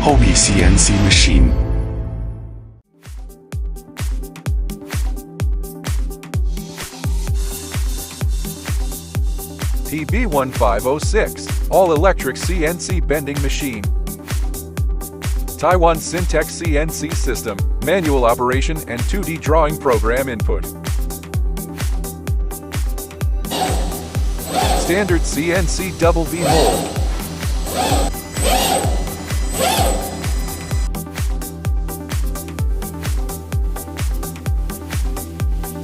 Hogi CNC machine. PB1506 All-electric CNC bending machine. Taiwan Syntex CNC system, manual operation and 2D drawing program input. Standard CNC double V mold.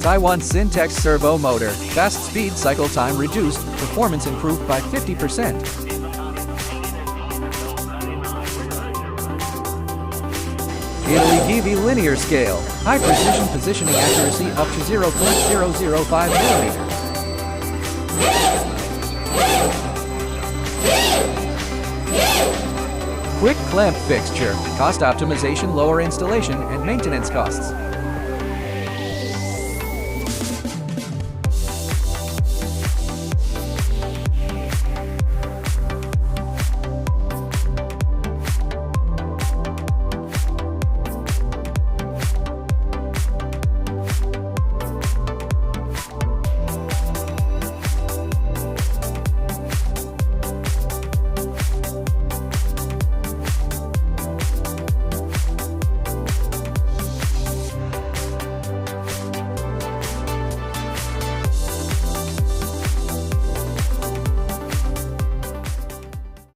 Taiwan Syntex servo motor. Fast speed, cycle time reduced, performance improved by 50%. Italy PV linear scale. High precision positioning accuracy up to 0.005 millimeters. Quick clamp fixture. Cost optimization, lower installation and maintenance costs.